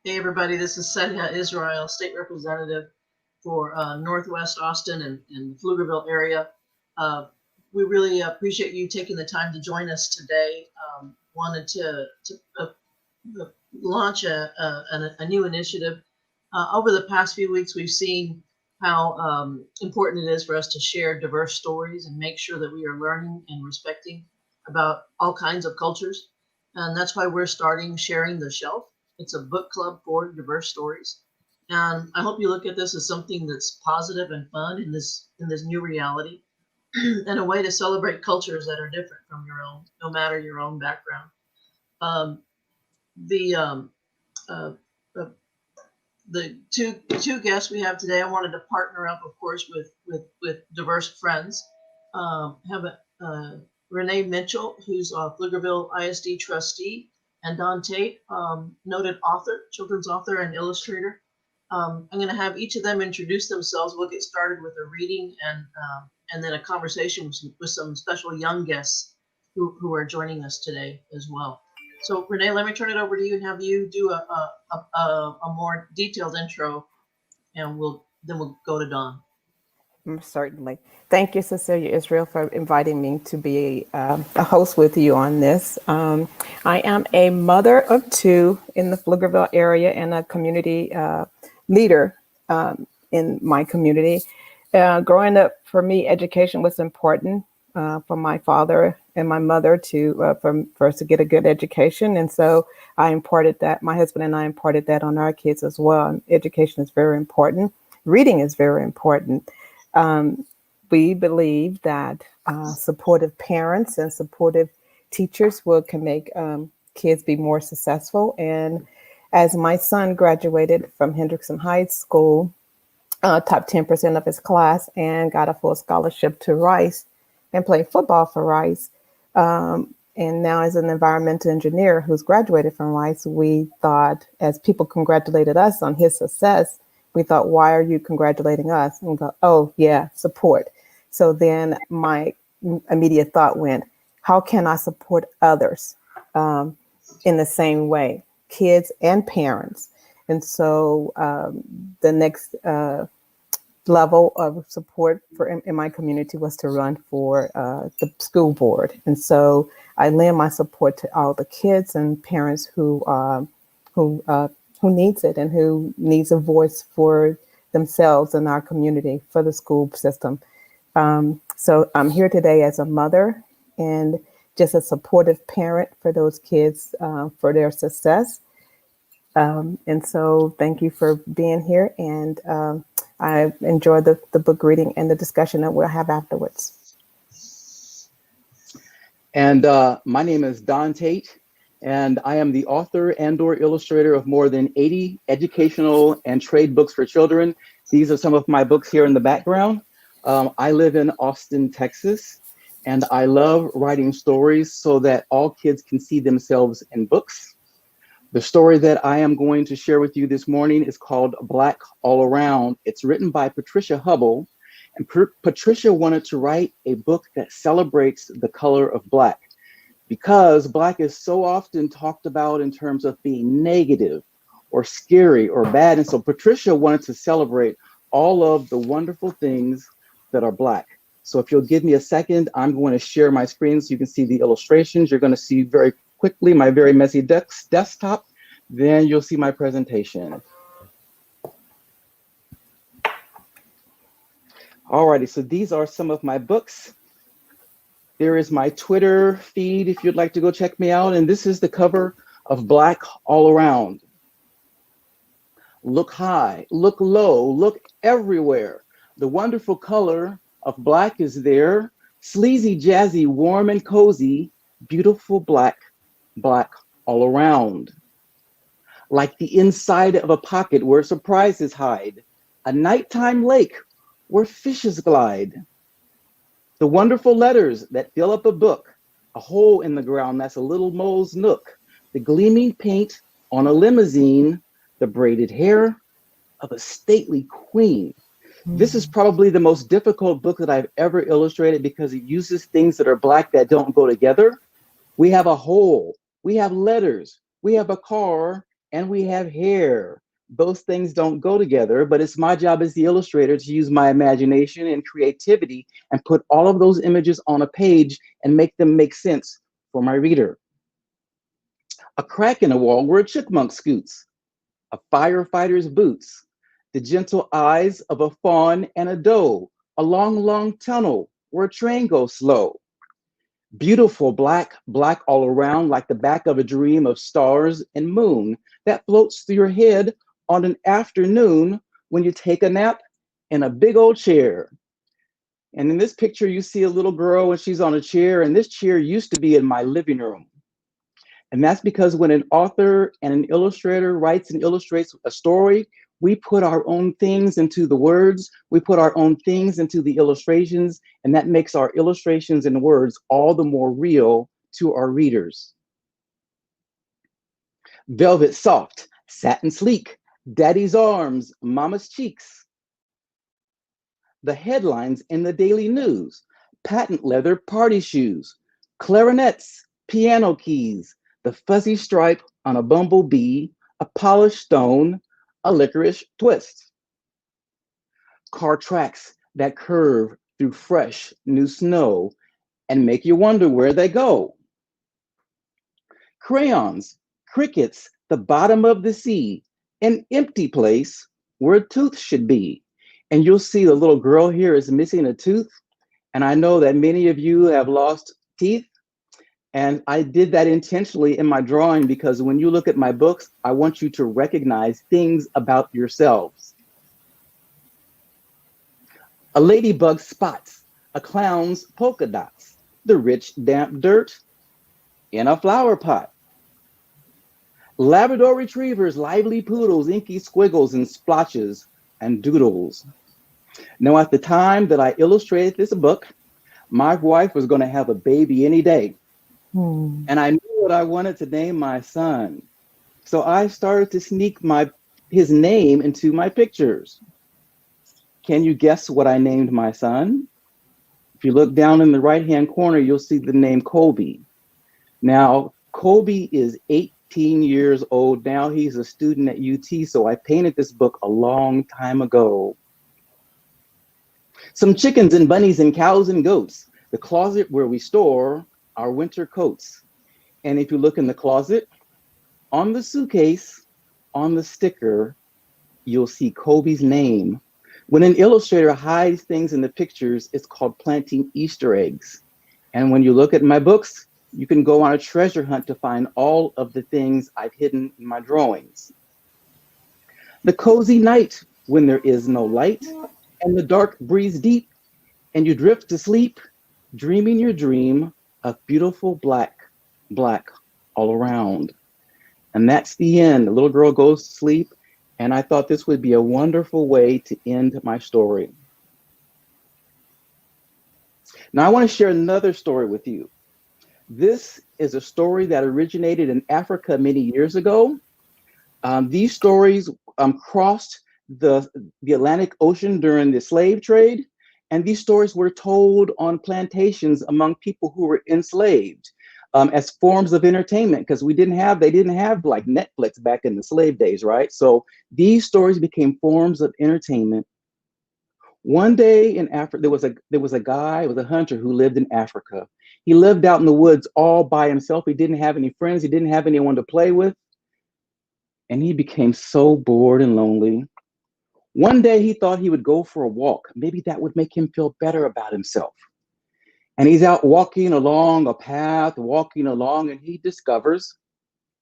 Hey everybody, this is Senya Israel, State Representative for Northwest Austin and the Pflugerville area. We really appreciate you taking the time to join us today. Wanted to launch a new initiative. Over the past few weeks, we've seen how important it is for us to share diverse stories and make sure that we are learning and respecting about all kinds of cultures. And that's why we're starting Sharing the Shelf. It's a book club for diverse stories. And I hope you look at this as something that's positive and fun in this new reality and a way to celebrate cultures that are different from your own, no matter your own background. Um, the uh, uh, the two guests we have today, I wanted to partner up, of course, with diverse friends. Have Renae Mitchell, who's a Pflugerville ISD trustee, and Don Tate, noted author, children's author, and illustrator. I'm going to have each of them introduce themselves. We'll get started with a reading and then a conversation with some special young guests who are joining us today as well. So Renae, let me turn it over to you and have you do a more detailed intro, and we'll go to Don. Certainly. Thank you, Cecilia Israel, for inviting me to be a host with you on this. I am a mother of two in the Pflugerville area and a community leader in my community. Growing up, for me, education was important for my father and my mother for us to get a good education. And so I imparted that, my husband and I imparted that on our kids as well. Education is very important. Reading is very important. We believe that supportive parents and supportive teachers can make kids be more successful. And as my son graduated from Hendrickson High School, top 10% of his class, and got a full scholarship to Rice and played football for Rice, and now is an environmental engineer who's graduated from Rice, we thought, as people congratulated us on his success, we thought, why are you congratulating us? And we go, oh, yeah, support. So then my immediate thought went, how can I support others in the same way, kids and parents? And so the next level of support in my community was to run for the school board. And so I lend my support to all the kids and parents who needs it and who needs a voice for themselves in our community, for the school system. So I'm here today as a mother and just a supportive parent for those kids for their success. And so thank you for being here. And I enjoyed the book reading and the discussion that we'll have afterwards. And my name is Don Tate. And I am the author and/or illustrator of more than 80 educational and trade books for children. These are some of my books here in the background. I live in Austin, Texas, and I love writing stories so that all kids can see themselves in books. The story that I am going to share with you this morning is called Black All Around. It's written by Patricia Hubbell, and Patricia wanted to write a book that celebrates the color of Black, because Black is so often talked about in terms of being negative or scary or bad. And so Patricia wanted to celebrate all of the wonderful things that are Black. So if you'll give me a second, I'm going to share my screen so you can see the illustrations. You're going to see very quickly my very messy desktop. Then you'll see my presentation. Alrighty, so these are some of my books. There is my Twitter feed if you'd like to go check me out. And this is the cover of Black All Around. Look high, look low, look everywhere. The wonderful color of Black is there. Sleazy, jazzy, warm and cozy, beautiful Black, Black all around. Like the inside of a pocket where surprises hide. A nighttime lake where fishes glide. The wonderful letters that fill up a book, a hole in the ground that's a little mole's nook, the gleaming paint on a limousine, the braided hair of a stately queen. This is probably the most difficult book that I've ever illustrated because it uses things that are Black that don't go together. We have a hole, we have letters, we have a car, and we have hair. Those things don't go together, but it's my job as the illustrator to use my imagination and creativity and put all of those images on a page and make them make sense for my reader. A crack in the wall where a chipmunk scoots, a firefighter's boots, the gentle eyes of a fawn and a doe, a long, long tunnel where a train goes slow. Beautiful black, black all around, like the back of a dream of stars and moon that floats through your head on an afternoon when you take a nap in a big old chair. And in this picture, you see a little girl and she's on a chair, and this chair used to be in my living room. And that's because when an author and an illustrator writes and illustrates a story, we put our own things into the words, we put our own things into the illustrations, and that makes our illustrations and words all the more real to our readers. Velvet soft, satin sleek, daddy's arms, mama's cheeks. The headlines in the daily news, patent leather party shoes, clarinets, piano keys, the fuzzy stripe on a bumblebee, a polished stone, a licorice twist. Car tracks that curve through fresh new snow and make you wonder where they go. Crayons, crickets, the bottom of the sea, an empty place where a tooth should be. And you'll see the little girl here is missing a tooth. And I know that many of you have lost teeth. And I did that intentionally in my drawing because when you look at my books, I want you to recognize things about yourselves. A ladybug spots, a clown's polka dots, the rich damp dirt in a flower pot. Labrador retrievers, lively poodles, inky squiggles and splotches and doodles. Now, at the time that I illustrated this book, my wife was going to have a baby any day. And I knew what I wanted to name my son. So I started to sneak his name into my pictures. Can you guess what I named my son? If you look down in the right-hand corner, you'll see the name Colby. Now, Colby is 18 years old now. He's a student at UT, so I painted this book a long time ago. Some chickens and bunnies and cows and goats, the closet where we store our winter coats. And if you look in the closet, on the suitcase, on the sticker, you'll see Colby's name. When an illustrator hides things in the pictures, it's called planting Easter eggs. And when you look at my books, you can go on a treasure hunt to find all of the things I've hidden in my drawings. The cozy night when there is no light and the dark breathes deep and you drift to sleep, dreaming your dream of beautiful black, black all around. And that's the end. The little girl goes to sleep, and I thought this would be a wonderful way to end my story. Now I want to share another story with you. This is a story that originated in Africa many years ago. These stories crossed the Atlantic Ocean during the slave trade, and these stories were told on plantations among people who were enslaved as forms of entertainment, because they didn't have like Netflix back in the slave days, right? So these stories became forms of entertainment. One day in Africa, there was a hunter who lived in Africa. He lived out in the woods all by himself. He didn't have any friends. He didn't have anyone to play with. And he became so bored and lonely. One day he thought he would go for a walk. Maybe that would make him feel better about himself. And he's out walking along a path, and he discovers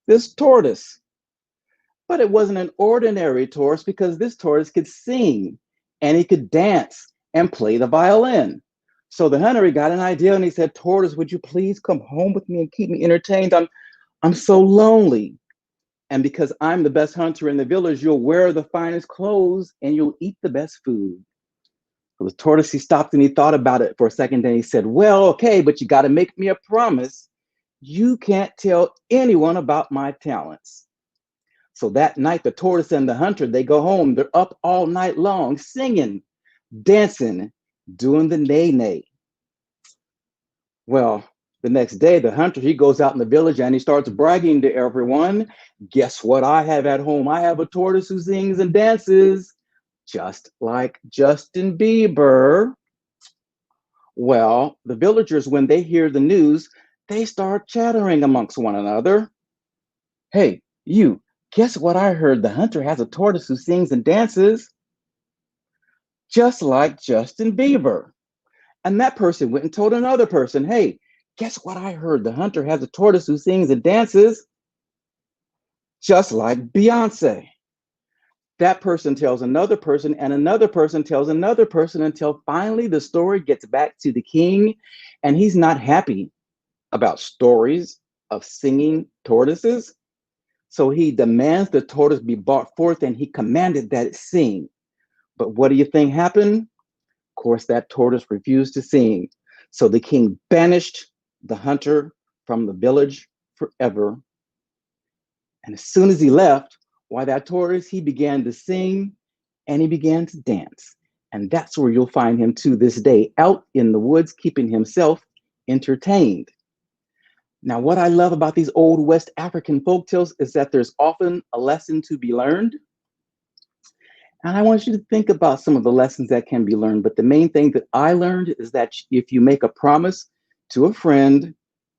this tortoise. But it wasn't an ordinary tortoise, because this tortoise could sing and he could dance and play the violin. So the hunter, he got an idea and he said, "Tortoise, would you please come home with me and keep me entertained? I'm so lonely. And because I'm the best hunter in the village, you'll wear the finest clothes and you'll eat the best food." So the tortoise, he stopped and he thought about it for a second. Then he said, "Well, okay, but you got to make me a promise. You can't tell anyone about my talents." So that night, the tortoise and the hunter, they go home. They're up all night long, singing, dancing, doing the neigh-neigh. Well, The next day, the hunter, he goes out in the village and he starts bragging to everyone. Guess what I have at home? I have a tortoise who sings and dances just like Justin Bieber. Well, the villagers, when they hear the news, they start chattering amongst one another. Hey, you, guess what I heard? The hunter has a tortoise who sings and dances just like Justin Bieber. And that person went and told another person, hey, guess what I heard? The hunter has a tortoise who sings and dances just like Beyonce. That person tells another person, and another person tells another person, until finally the story gets back to the king, and he's not happy about stories of singing tortoises. So he demands the tortoise be brought forth, and he commanded that it sing. But what do you think happened? Of course, that tortoise refused to sing. So the king banished the hunter from the village forever. And as soon as he left, why, that tortoise, he began to sing and he began to dance. And that's where you'll find him to this day, out in the woods, keeping himself entertained. Now, what I love about these old West African folktales is that there's often a lesson to be learned. And I want you to think about some of the lessons that can be learned. But the main thing that I learned is that if you make a promise to a friend,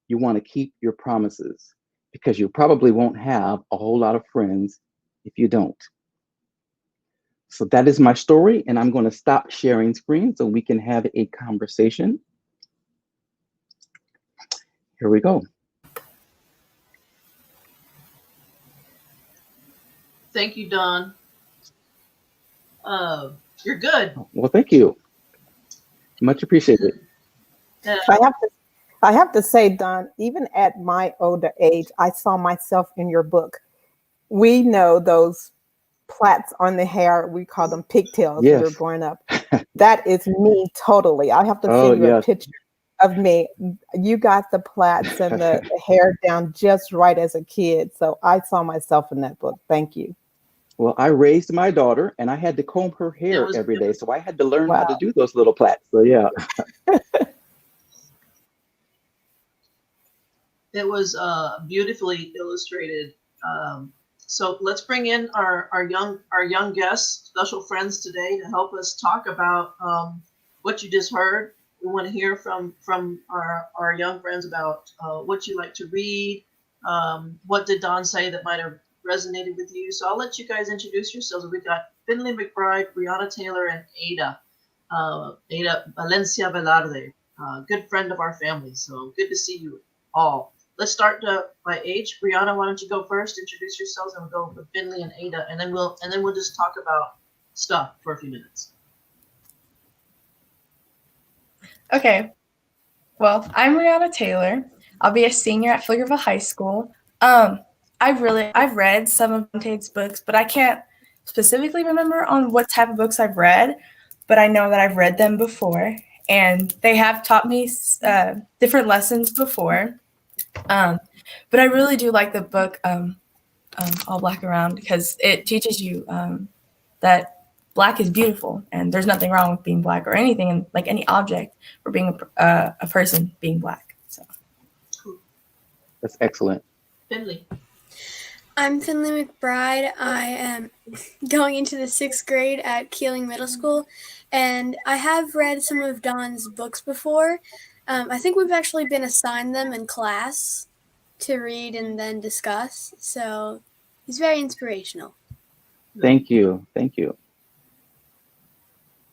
you want to keep your promises, because you probably won't have a whole lot of friends if you don't. So that is my story, and I'm going to stop sharing screen so we can have a conversation. Here we go. Thank you, Don. You're good. Well, thank you. Much appreciated. I have to say, Don, even at my older age, I saw myself in your book. We know those plaits on the hair, we call them pigtails when we were growing up. That is me totally. I have to send you a picture of me. You got the plaits and the hair down just right as a kid. So I saw myself in that book. Thank you. Well, I raised my daughter and I had to comb her hair every day. So I had to learn how to do those little plaits. So yeah. It was beautifully illustrated. So let's bring in our young guests, special friends today, to help us talk about what you just heard. We want to hear from our young friends about what you like to read. What did Don say that might have resonated with you? So I'll let you guys introduce yourselves. We've got Finley McBride, Brianna Taylor, and Ada Valencia Velarde, good friend of our family. So good to see you all. Let's start by age. Brianna, why don't you go first? Introduce yourselves, and we'll go with Finley and Ada, and then we'll just talk about stuff for a few minutes. Okay. Well, I'm Brianna Taylor. I'll be a senior at Pflugerville High School. I've read some of Don Tate's books, but I can't specifically remember on what type of books I've read, but I know that I've read them before, and they have taught me different lessons before. But I really do like the book All Black Around, because it teaches you that Black is beautiful, and there's nothing wrong with being Black or anything, and like any object, or being a person being Black. So that's excellent. Finley. I'm Finley McBride. I am going into the 6th grade at Keeling Middle School, and I have read some of Don's books before. I think we've actually been assigned them in class to read and then discuss. So he's very inspirational. Thank you. Thank you.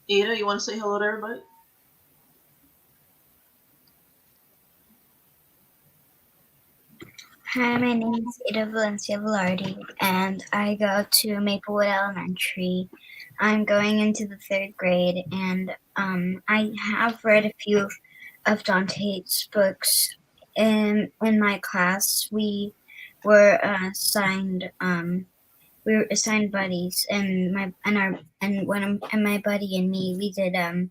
Ada, you want to say hello to everybody? Hi, my name is Ada Valencia Velarde, and I go to Maplewood Elementary. I'm going into the 3rd grade, and I have read a few of Don Tate's books. In my class, we were assigned buddies, and my buddy and me, we did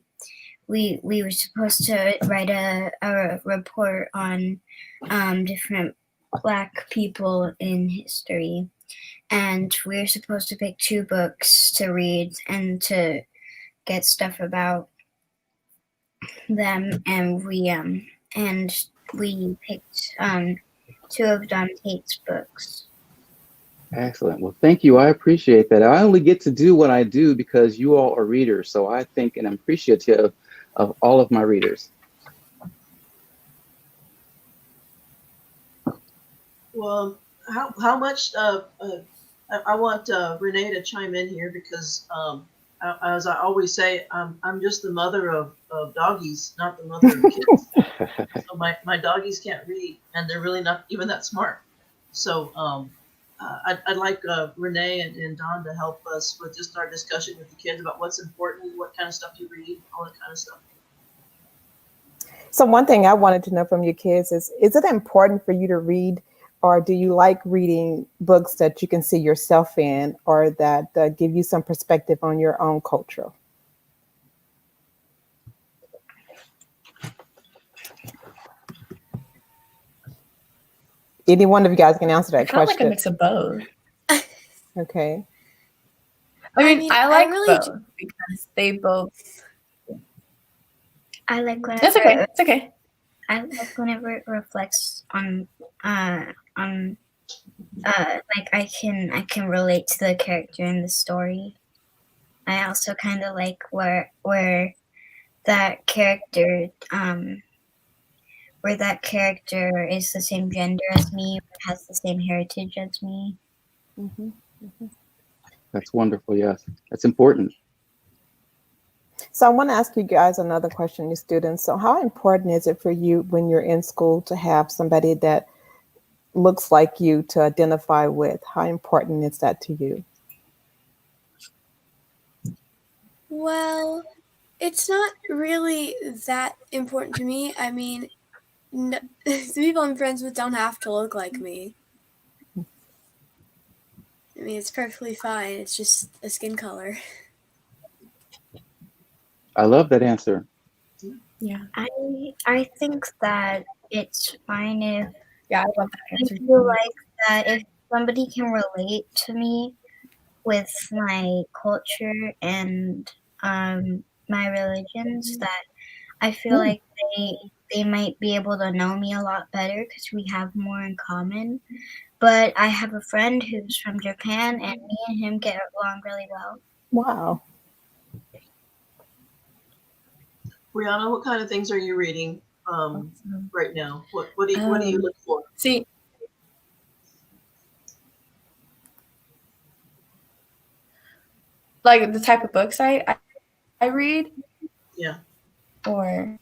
we were supposed to write a report on different Black people in history, and we were supposed to pick 2 books to read and to get stuff about them, and we we picked 2 of Don Tate's books. Excellent. Well, thank you. I appreciate that. I only get to do what I do because you all are readers. So I think and I'm appreciative of all of my readers. Well, how much? I want Renae to chime in here because, as I always say, I'm just the mother of doggies, not the mother of kids. So my doggies can't read, and they're really not even that smart. So I'd like Renae and Don to help us with just our discussion with the kids about what's important, what kind of stuff you read, all that kind of stuff. So one thing I wanted to know from your kids is it important for you to read, or do you like reading books that you can see yourself in, or that give you some perspective on your own culture? Any one of you guys can answer that Kind of question. like a mix of both. Okay. I mean, I like really both because they both. I like whenever That's okay. It's okay. I like whenever it reflects on like I can relate to the character in the story. I also kind of like where that character is the same gender as me, or has the same heritage as me. Mm-hmm. Mm-hmm. That's wonderful. Yes, that's important. So I want to ask you guys another question, you students. So how important is it for you when you're in school to have somebody that looks like you to identify with? How important is that to you? Well, it's not really that important to me. I mean, the people I'm friends with don't have to look like me. I mean, it's perfectly fine. It's just a skin color. I love that answer. Yeah. I think that it's fine if Yeah, I love that I answer. feel like that if somebody can relate to me with my culture and my religions, that I feel like they might be able to know me a lot better because we have more in common. But I have a friend who's from Japan, and me and him get along really well. Wow. Brianna, what kind of things are you reading right now? What do you look for? See, like the type of books I read. Yeah. Or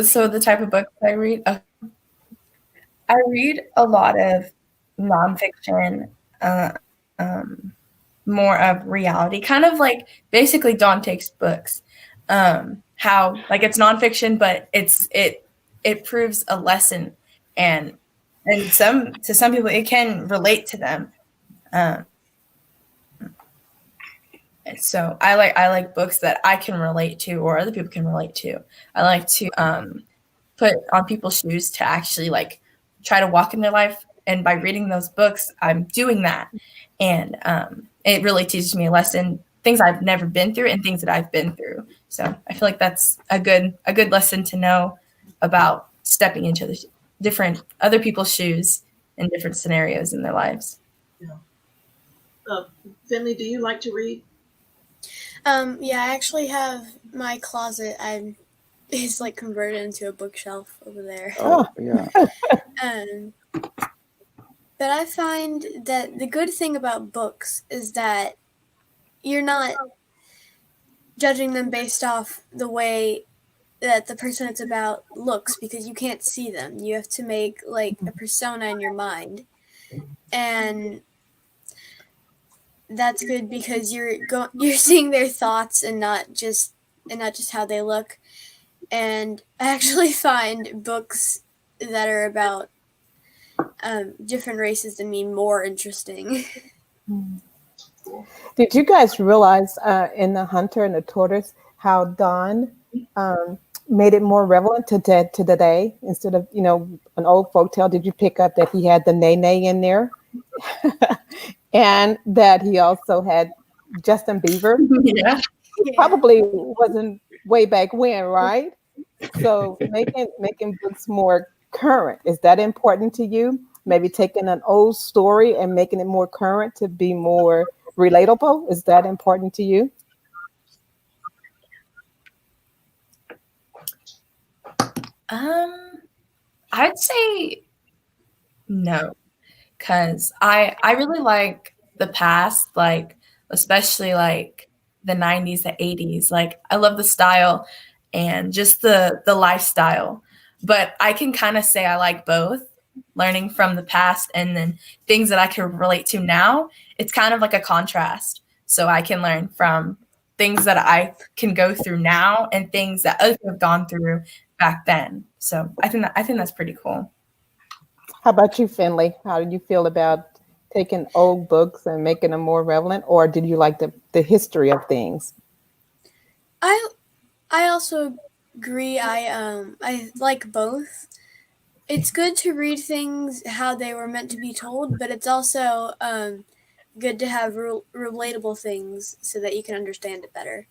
so the type of books I read. I read a lot of nonfiction, more of reality, kind of like basically Don Tate's books. How like it's nonfiction, but it proves a lesson, and some people it can relate to them. So I like books that I can relate to or other people can relate to. I like to put on people's shoes to actually like try to walk in their life. And by reading those books, I'm doing that. And it really teaches me a lesson, things I've never been through and things that I've been through. So I feel like that's a good lesson to know about stepping into the different other people's shoes in different scenarios in their lives. Yeah. Finley, do you like to read? Yeah, I actually have my closet. It's like converted into a bookshelf over there. Oh, yeah. But I find that the good thing about books is that you're not judging them based off the way that the person it's about looks, because you can't see them. You have to make like a persona in your mind, and that's good because you're seeing their thoughts and not just how they look. And I actually find books that are about different races than me more interesting. Did you guys realize in The Hunter and the Tortoise how Don made it more relevant to today instead of, an old folktale? Did you pick up that he had the nay in there? And that he also had Justin Bieber? Yeah. He probably wasn't way back when, right? So making books more current, is that important to you? Maybe taking an old story and making it more current to be more relatable. Is that important to you? I'd say no, because I really like the past, like especially like the 90s, the 80s. Like I love the style and just the lifestyle. But I can kind of say I like both, learning from the past and then things that I can relate to now. It's kind of like a contrast. So I can learn from things that I can go through now and things that others have gone through back then. So I think that's pretty cool. How about you, Finley? How do you feel about taking old books and making them more relevant, or did you like the history of things? I I also agree. I like both. It's good to read things how they were meant to be told, but it's also good to have relatable things so that you can understand it better.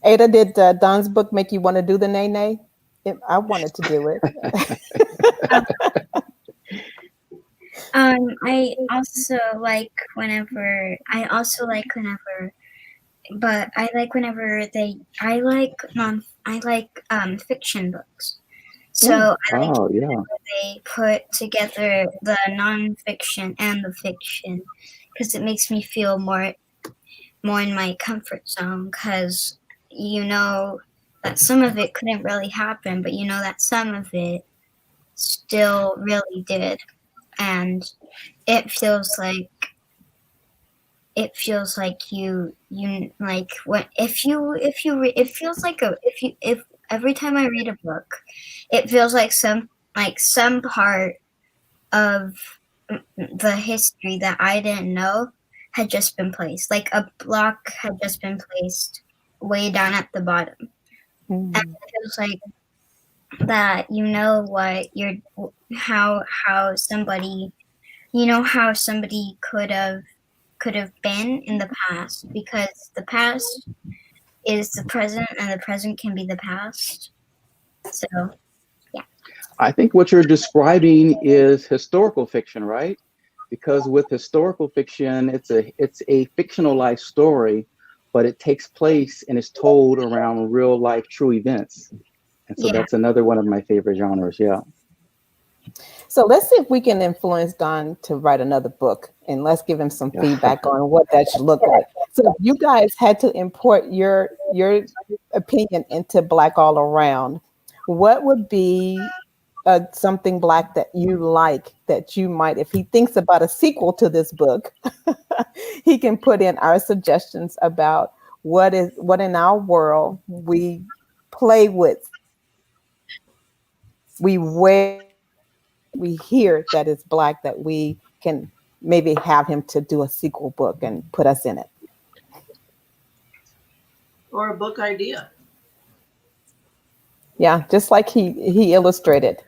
Ada, did Don's book make you want to do the nay nay? I wanted to do it. I also like whenever but I like whenever I like fiction books. So I like Oh, yeah. they put together the nonfiction and the fiction because it makes me feel more in my comfort zone because you know that some of it couldn't really happen, but you know that some of it still really did, and it feels like you like what if you it feels like if every time I read a book, it feels like some part of the history that I didn't know had just been placed. Like a block had just been placed way down at the bottom. And Mhm. it feels like that you know what you're how somebody how somebody could have been in the past because the past is the present and the present can be the past. So yeah. I think what you're describing is historical fiction, right? Because with historical fiction, it's a fictionalized story, but it takes place and is told around real life true events. And so Yeah. that's another one of my favorite genres. Yeah. So let's see if we can influence Don to write another book, and let's give him some feedback on what that should look like. So if you guys had to import your opinion into Black All Around, what would be something Black that you like that you might, if he thinks about a sequel to this book, he can put in our suggestions about what in our world we play with, we wear, we hear that it's Black, that we can maybe have him to do a sequel book and put us in it. Or a book idea. Yeah, just like he illustrated.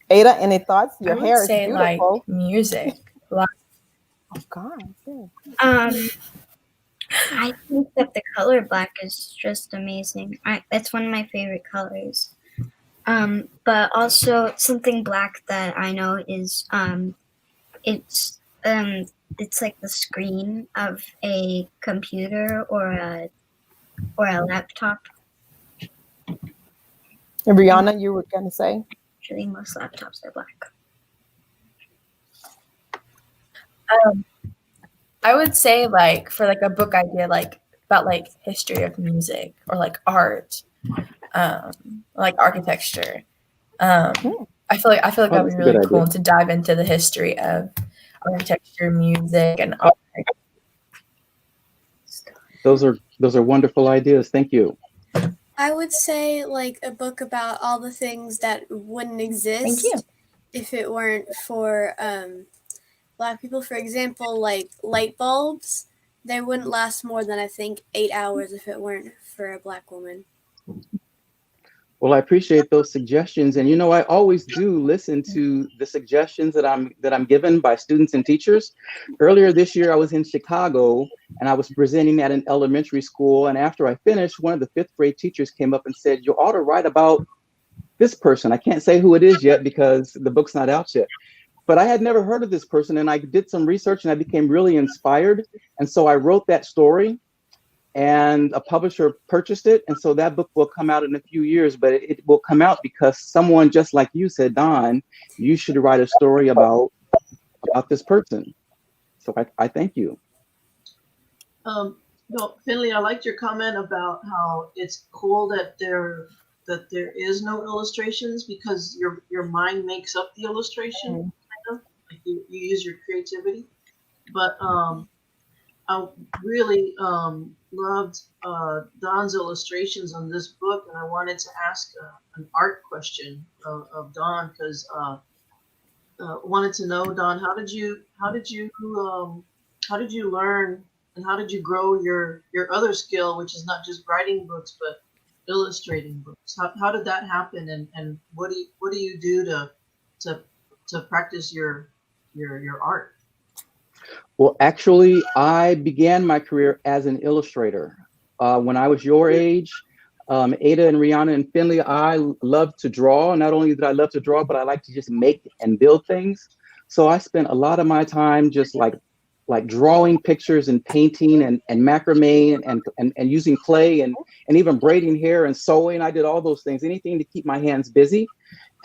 Ada, any thoughts? I Your would hair is say like beautiful. music. Like, Oh God. Yeah. I think that the color black is just amazing. That's one of my favorite colors. But also something black that I know is it's like the screen of a computer or a laptop. And Brianna, you were gonna say? Actually, most laptops are black. I would say like for like a book idea like about like history of music or like art, like architecture. I feel like Oh, that'd be that's a good really cool idea. to dive into the history of architecture, music, and art. Those are wonderful ideas. Thank you. I would say like a book about all the things that wouldn't Thank you. exist if it weren't for Black people. For example, like light bulbs, they wouldn't last more than I think 8 hours if it weren't for a Black woman. Well, I appreciate those suggestions, and I always do listen to the suggestions that I'm given by students and teachers. Earlier this year, I was in Chicago, and I was presenting at an elementary school. And after I finished, one of the fifth grade teachers came up and said, "You ought to write about this person." I can't say who it is yet because the book's not out yet. But I had never heard of this person, and I did some research, and I became really inspired. And so I wrote that story, and a publisher purchased it. And so that book will come out in a few years, but it will come out because someone just like you said, Don, you should write a story about this person. So I thank you. No, Finley, I liked your comment about how it's cool that there is no illustrations, because your mind makes up the illustration, kind of like you use your creativity. But I really loved Don's illustrations on this book, and I wanted to ask an art question of Don, because wanted to know, Don, how did you learn, and how did you grow your other skill, which is not just writing books but illustrating books? How did that happen, and what do you do to practice your art? Well, actually, I began my career as an illustrator. When I was your age, Ada and Rihanna and Finley, I love to draw. Not only did I love to draw, but I like to just make and build things. So I spent a lot of my time just like drawing pictures and painting and macrame and using clay and even braiding hair and sewing. I did all those things, anything to keep my hands busy.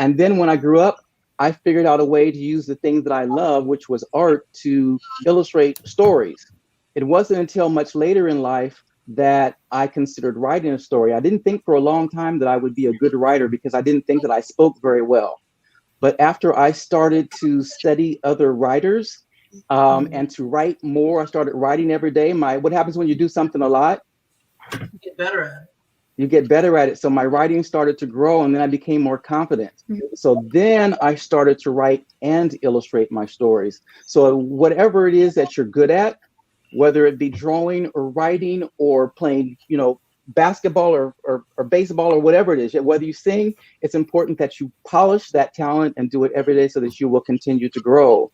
And then when I grew up, I figured out a way to use the things that I love, which was art, to illustrate stories. It wasn't until much later in life that I considered writing a story. I didn't think for a long time that I would be a good writer because I didn't think that I spoke very well. But after I started to study other writers and to write more, I started writing every day. What happens when you do something a lot? You get better at it. You get better at it. So my writing started to grow, and then I became more confident. So then I started to write and illustrate my stories. So whatever it is that you're good at, whether it be drawing or writing or playing, basketball or baseball or whatever it is, whether you sing, it's important that you polish that talent and do it every day so that you will continue to grow.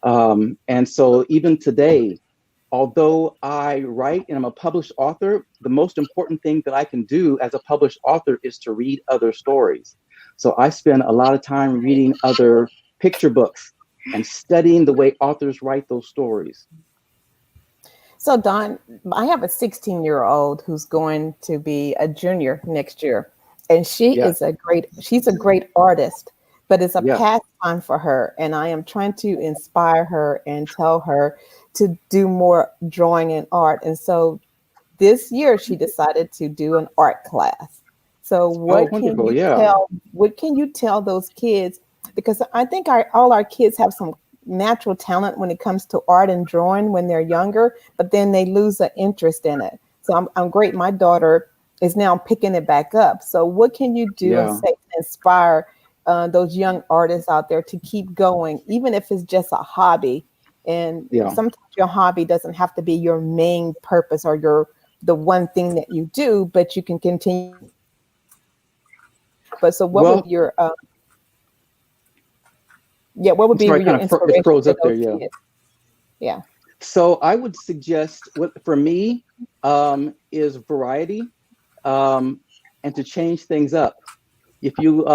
And so even today, although I write and I'm a published author, the most important thing that I can do as a published author is to read other stories. So I spend a lot of time reading other picture books and studying the way authors write those stories. So Don, I have a 16-year-old who's going to be a junior next year, and she's a great artist, but it's a pastime for her. And I am trying to inspire her and tell her to do more drawing and art. And so this year she decided to do an art class. So what can you tell those kids? Because I think all our kids have some natural talent when it comes to art and drawing when they're younger, but then they lose an interest in it. So I'm great. My daughter is now picking it back up. So what can you do and say to inspire those young artists out there to keep going, even if it's just a hobby? And sometimes your hobby doesn't have to be your main purpose or the one thing that you do, but you can continue. But so what would your what would be your inspiration? It froze up there, yeah. So I would suggest for me is variety and to change things up. If you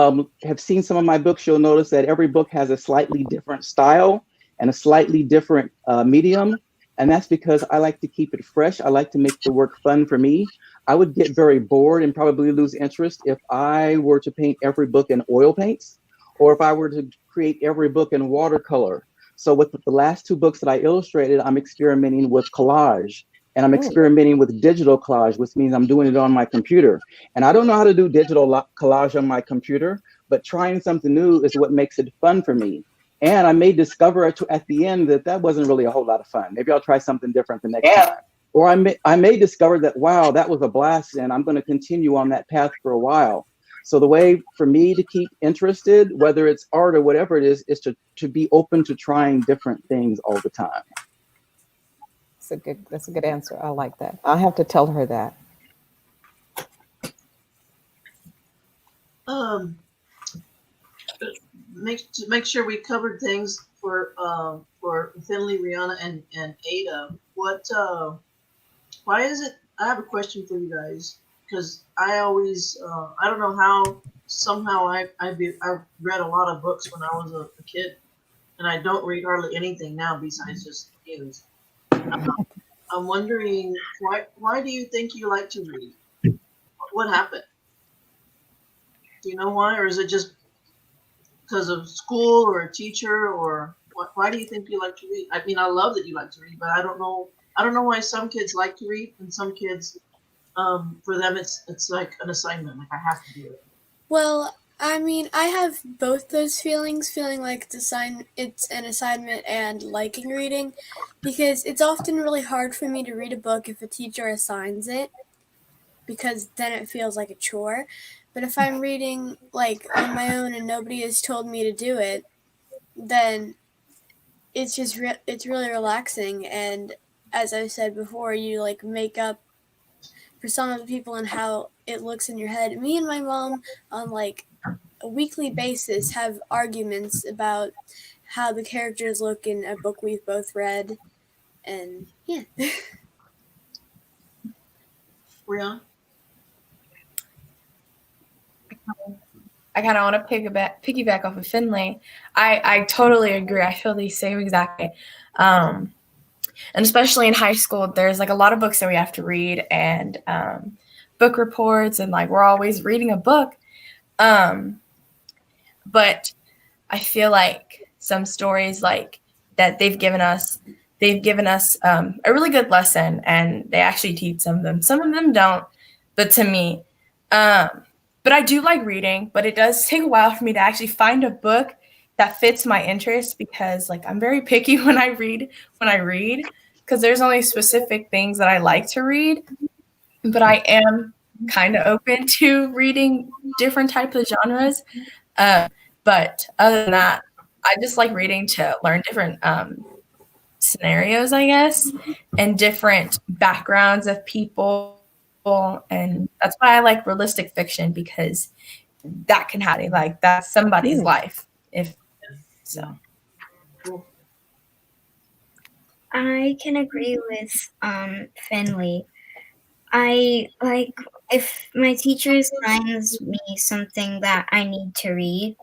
have seen some of my books, you'll notice that every book has a slightly different style and a slightly different medium. And that's because I like to keep it fresh. I like to make the work fun for me. I would get very bored and probably lose interest if I were to paint every book in oil paints, or if I were to create every book in watercolor. So with the last two books that I illustrated, I'm experimenting with collage, and I'm experimenting with digital collage, which means I'm doing it on my computer. And I don't know how to do digital collage on my computer, but trying something new is what makes it fun for me. And I may discover at the end that wasn't really a whole lot of fun. Maybe I'll try something different the next time. Or I may discover that, wow, that was a blast, and I'm going to continue on that path for a while. So the way for me to keep interested, whether it's art or whatever it is to be open to trying different things all the time. That's a good answer. I like that. I'll have to tell her that. Um, make sure we covered things for Finley, Rihanna, and Ada. Why is it? I have a question for you guys because I always I don't know how somehow I read a lot of books when I was a kid, and I don't read hardly anything now besides just news. I'm wondering why do you think you like to read? What happened? Do you know why, or is it just because of school or a teacher, or why do you think you like to read? I mean, I love that you like to read, but I don't know. I don't know why some kids like to read and some kids, for them, it's like an assignment. Like I have to do it. Well, I mean, I have both those feelings, feeling like it's an assignment and liking reading, because it's often really hard for me to read a book if a teacher assigns it, because then it feels like a chore. But if I'm reading like on my own and nobody has told me to do it, then it's just it's really relaxing. And as I said before, you like make up for some of the people and how it looks in your head. Me and my mom on like a weekly basis have arguments about how the characters look in a book we've both read, and yeah. Rihanna? I kind of want to piggyback off of Finley. I totally agree. I feel the same exactly. And especially in high school, there's like a lot of books that we have to read, and book reports, and like we're always reading a book. But I feel like some stories like that they've given us a really good lesson, and they actually teach some of them. Some of them don't, but to me, but I do like reading, but it does take a while for me to actually find a book that fits my interest, because like I'm very picky when I read, because there's only specific things that I like to read, but I am kind of open to reading different types of genres. But other than that, I just like reading to learn different scenarios, I guess, and different backgrounds of people. And that's why I like realistic fiction, because that can happen. Like that's somebody's life. If so. Cool. I can agree with Finley. I like if my teacher assigns me something that I need to read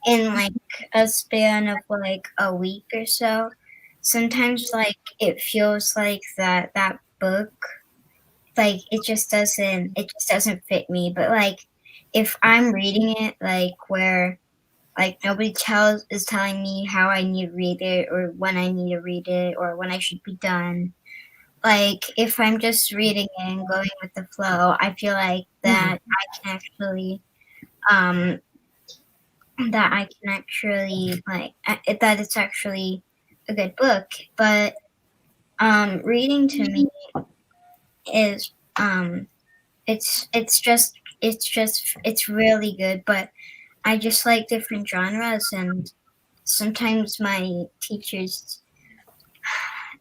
in like a span of like a week or so, sometimes like it feels like that book, like it just doesn't fit me. But like if I'm reading it like where like nobody is telling me how I need to read it, or when I need to read it, or when I should be done. Like if I'm just reading it and going with the flow, I feel like that I can actually like that it's actually a good book. But reading to me is it's really good, but I just like different genres, and sometimes my teachers,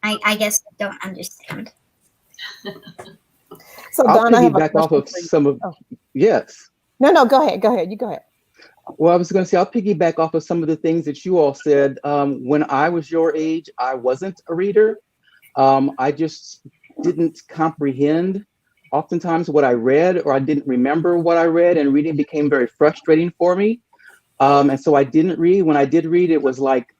I guess, don't understand. So I'll Don, I have a piggyback off question of for you. some of, Oh. yes. No, go ahead. You go ahead. Well, I was going to say, I'll piggyback off of some of the things that you all said. When I was your age, I wasn't a reader. I just didn't comprehend oftentimes what I read, or I didn't remember what I read, and reading became very frustrating for me. And so I didn't read. When I did read, it was like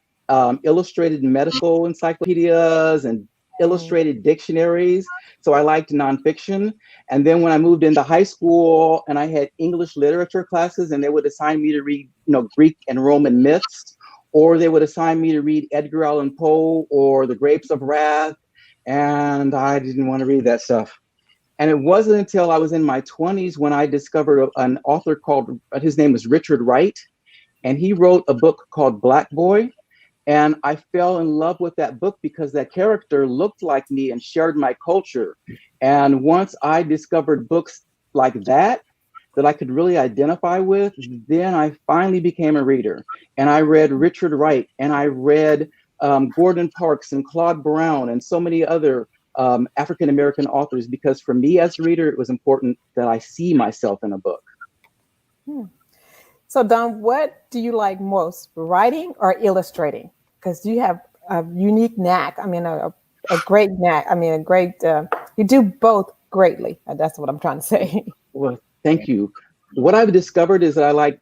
illustrated medical encyclopedias and illustrated dictionaries. So I liked nonfiction. And then when I moved into high school and I had English literature classes, and they would assign me to read, Greek and Roman myths, or they would assign me to read Edgar Allan Poe or The Grapes of Wrath, and I didn't want to read that stuff. And it wasn't until I was in my 20s when I discovered an author called, his name was Richard Wright, and he wrote a book called Black Boy. And I fell in love with that book because that character looked like me and shared my culture. And once I discovered books like that I could really identify with, then I finally became a reader. And I read Richard Wright, and I read Gordon Parks and Claude Brown and so many other African-American authors, because for me as a reader, it was important that I see myself in a book. So Don, what do you like most, writing or illustrating? Because you have a unique knack. I mean, a great knack. I mean, a great, you do both greatly. That's what I'm trying to say. Well, thank you. What I've discovered is that I like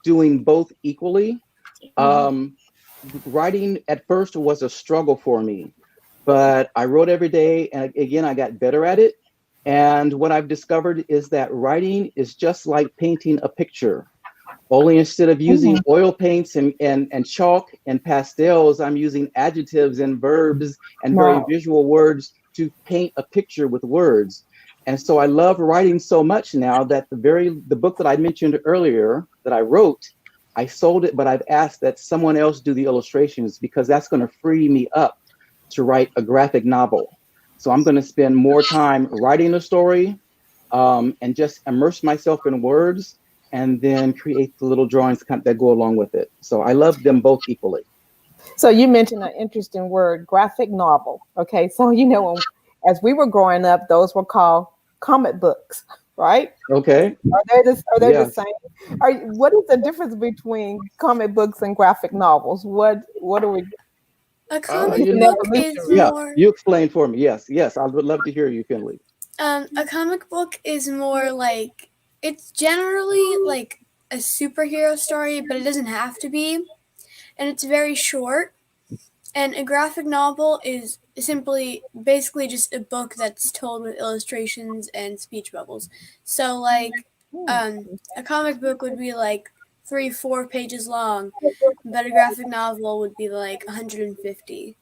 doing both equally. Writing at first was a struggle for me, but I wrote every day, and again, I got better at it. And what I've discovered is that writing is just like painting a picture. Only instead of using oil paints and chalk and pastels, I'm using adjectives and verbs and very visual words to paint a picture with words. And so I love writing so much now that the book that I mentioned earlier that I wrote, I sold it, but I've asked that someone else do the illustrations because that's going to free me up to write a graphic novel. So I'm going to spend more time writing a story and just immerse myself in words and then create the little drawings that go along with it. So I love them both equally. So you mentioned an interesting word, graphic novel. Okay, so as we were growing up, those were called comic books, right? Okay. Are they Yes. the same? What is the difference between comic books and graphic novels? What are we? A comic you book know, is Yeah, more. you explain for me. Yes, I would love to hear you, Finley. A comic book is more like, it's generally like a superhero story, but it doesn't have to be, and it's very short. And a graphic novel is basically just a book that's told with illustrations and speech bubbles. So like, a comic book would be like 3-4 pages long, but a graphic novel would be like 150.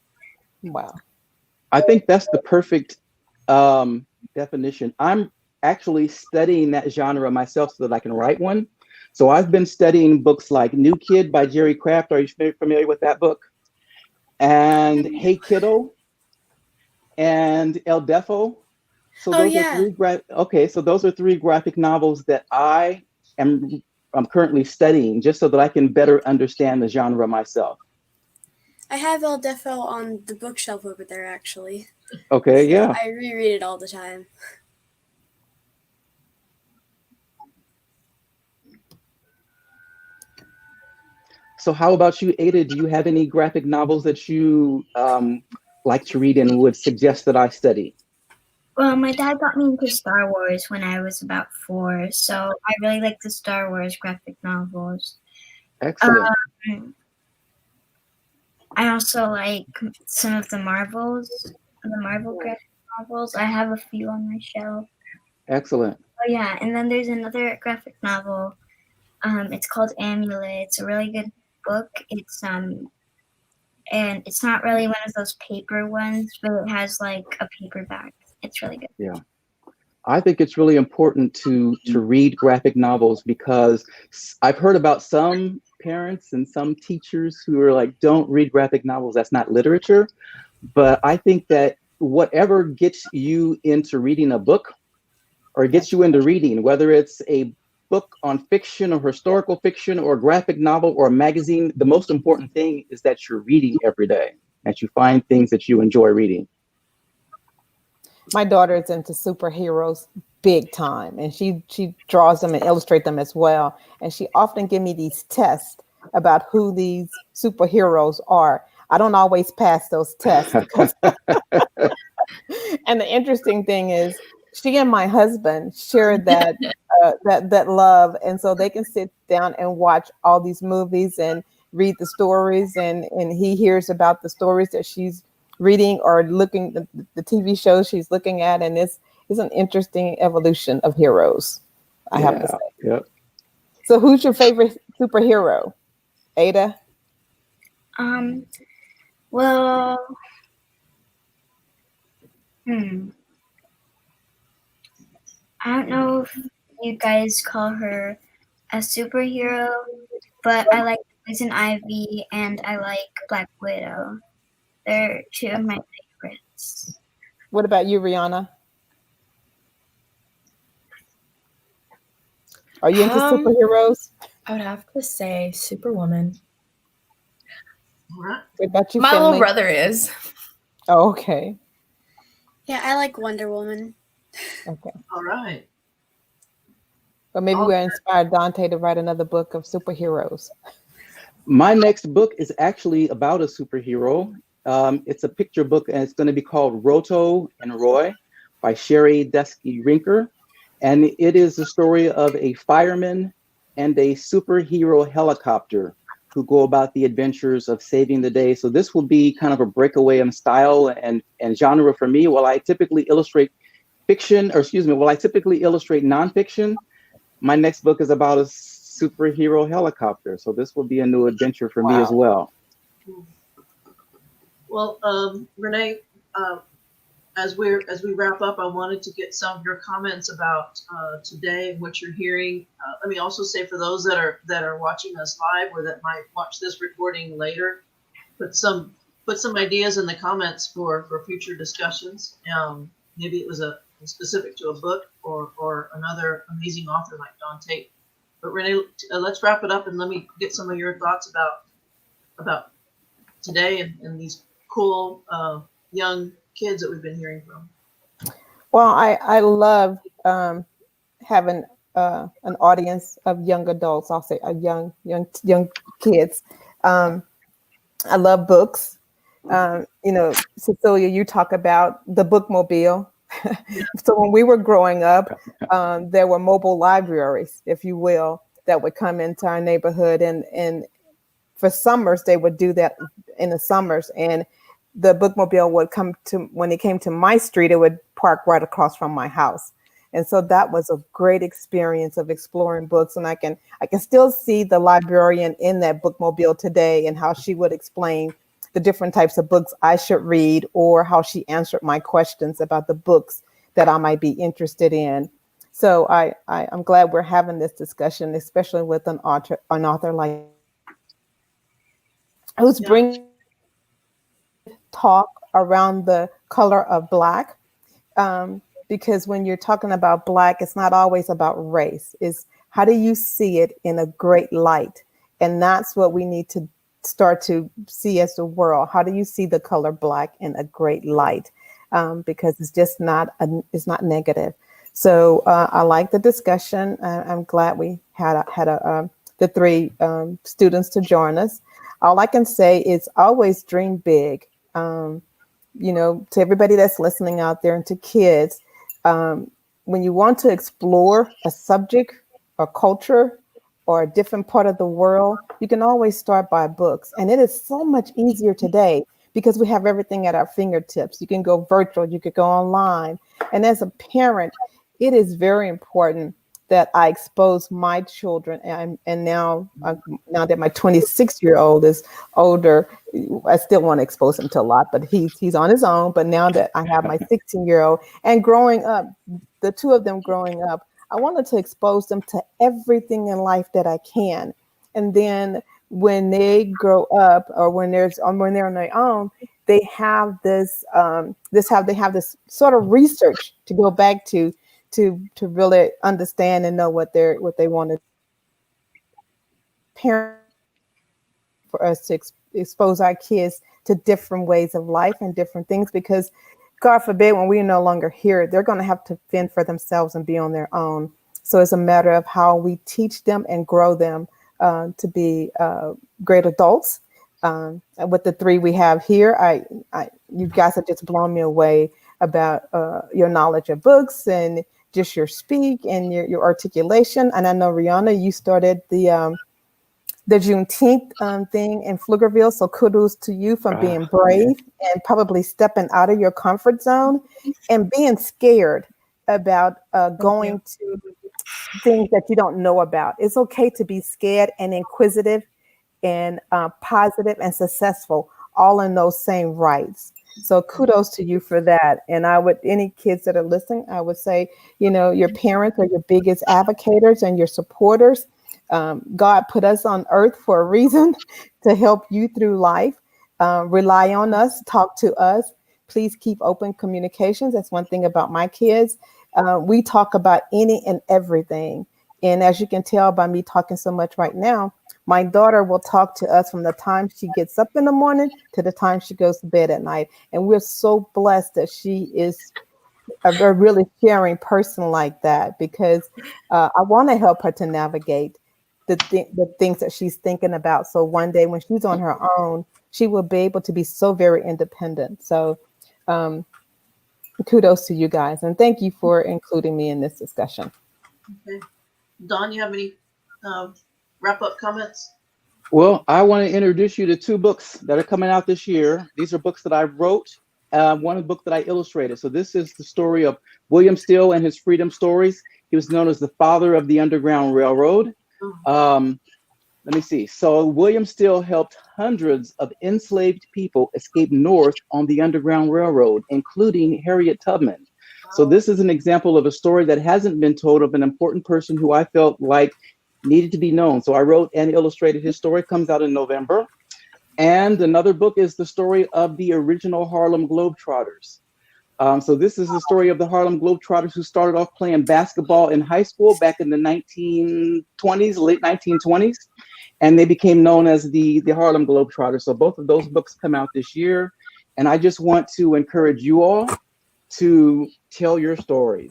Wow. I think that's the perfect definition. I'm actually studying that genre myself so that I can write one. So I've been studying books like New Kid by Jerry Craft. Are you familiar with that book? And Hey Kiddo and El Defo. So Oh, those yeah. so those are three graphic novels that I'm currently studying just so that I can better understand the genre myself. I have El Defo on the bookshelf over there, actually. Okay, yeah. I reread it all the time. So how about you, Ada? Do you have any graphic novels that you like to read and would suggest that I study? Well, my dad got me into Star Wars when I was about 4, so I really like the Star Wars graphic novels. Excellent. I also like some of the Marvel graphic novels. I have a few on my shelf. Excellent. Oh yeah, and then there's another graphic novel. It's called Amulet. It's a really good book. It's and it's not really one of those paper ones, but it has like a paperback. It's really good. Yeah. I think it's really important to read graphic novels because I've heard about some parents and some teachers who are like, don't read graphic novels. That's not literature. But I think that whatever gets you into reading a book or gets you into reading, whether it's a book on fiction or historical fiction or graphic novel or a magazine, the most important thing is that you're reading every day, that you find things that you enjoy reading. My daughter is into superheroes big time, and she draws them and illustrates them as well. And she often give me these tests about who these superheroes are. I don't always pass those tests. And the interesting thing is, she and my husband share that that love, and so they can sit down and watch all these movies and read the stories, and he hears about the stories that she's reading or looking the TV shows she's looking at, and it's an interesting evolution of heroes, I have to say. Yep. So who's your favorite superhero, Ada? Well, I don't know if you guys call her a superhero, but I like Poison Ivy and I like Black Widow. They're two of my favorites. What about you, Rihanna? Are you into superheroes? I would have to say Superwoman. What about you, My Finley? little brother is. Oh, okay. Yeah, I like Wonder Woman. Okay. All right. Or maybe we'll inspire Dante to write another book of superheroes. My next book is actually about a superhero. It's a picture book, and it's going to be called Roto and Roy by Sherry Deskey Rinker. And it is the story of a fireman and a superhero helicopter who go about the adventures of saving the day. So this will be kind of a breakaway in style and genre for me. While I typically illustrate nonfiction, my next book is about a superhero helicopter. So this will be a new adventure for me as well. Well, Renae, as we wrap up, I wanted to get some of your comments about today and what you're hearing. Let me also say, for those that are watching us live or that might watch this recording later, put some ideas in the comments for future discussions. Maybe it was specific to a book or another amazing author like Don Tate. But Renae, let's wrap it up and let me get some of your thoughts about today and these cool young kids that we've been hearing from. Well, I love having an audience of young adults. I'll say young kids. I love books. Cecilia, you talk about the bookmobile. So when we were growing up, there were mobile libraries, if you will, that would come into our neighborhood, and for summers they would do that in the summers, and the bookmobile would come to, when it came to my street, it would park right across from my house. And so that was a great experience of exploring books. And I can still see the librarian in that bookmobile today and how she would explain the different types of books I should read, or how she answered my questions about the books that I might be interested in. So I'm glad we're having this discussion, especially with an author like who's bringing talk around the color of Black. Because when you're talking about Black, it's not always about race. It's how do you see it in a great light? And that's what we need to start to see as the world. How do you see the color Black in a great light? Because it's just it's not negative. So I like the discussion. I'm glad we had the three students to join us. All I can say is always dream big. To everybody that's listening out there and to kids, when you want to explore a subject or culture or a different part of the world, you can always start by books. And it is so much easier today because we have everything at our fingertips. You can go virtual, you could go online. And as a parent, it is very important that I expose my children. And now that my 26-year-old is older, I still want to expose him to a lot, but he's on his own. But now that I have my 16-year-old and growing up, the two of them growing up, I wanted to expose them to everything in life that I can. And then when they grow up, or when they're on their own, they have this sort of research to go back to really understand and know what they want to parent, for us to expose our kids to different ways of life and different things, because God forbid, when we're no longer here, they're going to have to fend for themselves and be on their own. So it's a matter of how we teach them and grow them to be great adults. With the three we have here, you guys have just blown me away about your knowledge of books and just your speak and your articulation. And I know, Rihanna, you started the Juneteenth thing in Pflugerville. So kudos to you for being brave and probably stepping out of your comfort zone and being scared about going to things that you don't know about. It's okay to be scared and inquisitive and positive and successful, all in those same rights. So kudos to you for that. And any kids that are listening, I would say, your parents are your biggest advocates and your supporters. God put us on earth for a reason, to help you through life. Rely on us, talk to us. Please keep open communications. That's one thing about my kids. We talk about any and everything. And as you can tell by me talking so much right now, my daughter will talk to us from the time she gets up in the morning to the time she goes to bed at night. And we're so blessed that she is a really sharing person like that, because I want to help her to navigate the things that she's thinking about. So one day when she's on her own, she will be able to be so very independent. So kudos to you guys. And thank you for including me in this discussion. Okay. Don, you have any wrap-up comments? Well, I want to introduce you to two books that are coming out this year. These are books that I wrote, one book that I illustrated. So this is the story of William Steele and his freedom stories. He was known as the father of the Underground Railroad. Let me see. So William Steele helped hundreds of enslaved people escape north on the Underground Railroad, including Harriet Tubman. So this is an example of a story that hasn't been told of an important person who I felt like needed to be known. So I wrote and illustrated his story. Comes out in November. And another book is the story of the original Harlem Globetrotters. So this is the story of the Harlem Globetrotters who started off playing basketball in high school back in the 1920s, late 1920s. And they became known as the Harlem Globetrotters. So both of those books come out this year. And I just want to encourage you all to tell your stories.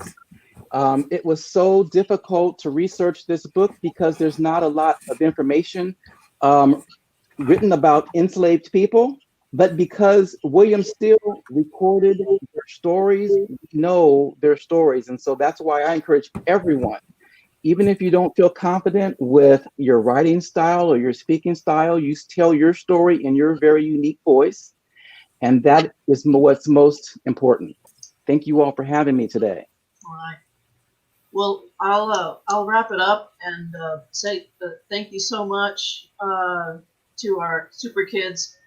It was so difficult to research this book because there's not a lot of information written about enslaved people. But because William Steele recorded their stories, we know their stories. And so that's why I encourage everyone, even if you don't feel confident with your writing style or your speaking style, you tell your story in your very unique voice. And that is what's most important. Thank you all for having me today. All right. Well, I'll wrap it up and say thank you so much to our super kids.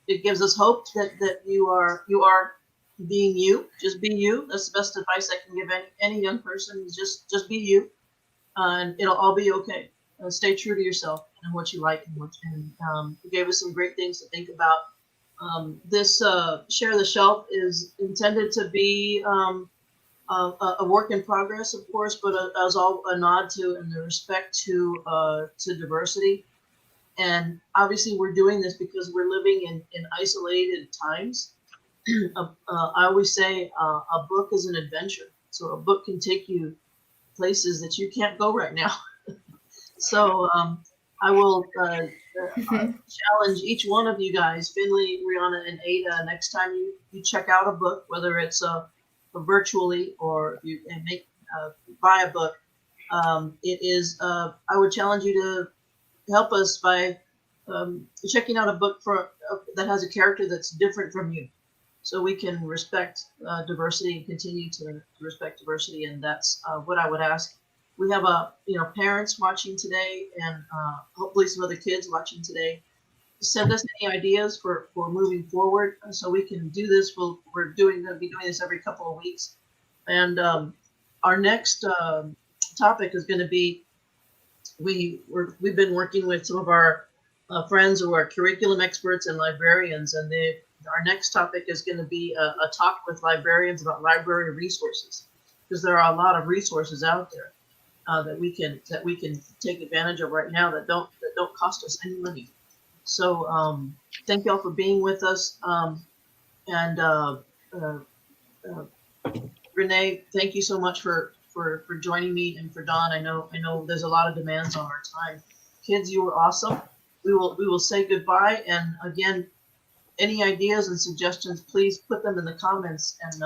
It gives us hope that you are being you. Just be you. That's the best advice I can give any young person. Is just be you, and it'll all be okay. Stay true to yourself and what you like, and you gave us some great things to think about. This Share the Shelf is intended to be a work in progress, of course, but as all a nod to and the respect to diversity. And obviously, we're doing this because we're living in isolated times. I always say a book is an adventure. So a book can take you places that you can't go right now. So I will challenge each one of you guys, Finley, Rihanna, and Ada, next time you check out a book, whether it's virtually or you buy a book. It is. I would challenge you to help us by checking out a book that has a character that's different from you, so we can respect diversity and continue to respect diversity. And that's what I would ask. We have parents watching today, and hopefully some other kids watching today. Send us any ideas for moving forward, so we can do this. We're going to be doing this every couple of weeks, and our next topic is going to be. We've been working with some of our friends who are curriculum experts and librarians, and our next topic is going to be a talk with librarians about library resources, because there are a lot of resources out there that we can take advantage of right now that don't cost us any money. So thank you all for being with us, and Renae, thank you so much for joining me, and for Don. I know there's a lot of demands on our time. Kids, you were awesome. We will say goodbye, and again, any ideas and suggestions, please put them in the comments, and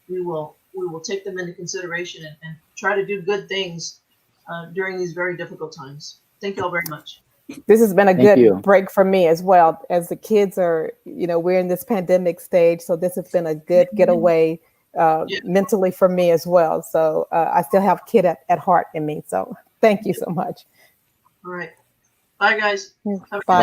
we will take them into consideration and try to do good things during these very difficult times. Thank you all very much. This has been a Thank good you. break for me as well, as the kids are, we're in this pandemic stage. So this has been a good getaway mentally for me as well. So I still have kid at heart in me. So thank you so much. All right. Bye, guys. Have a good Bye. day.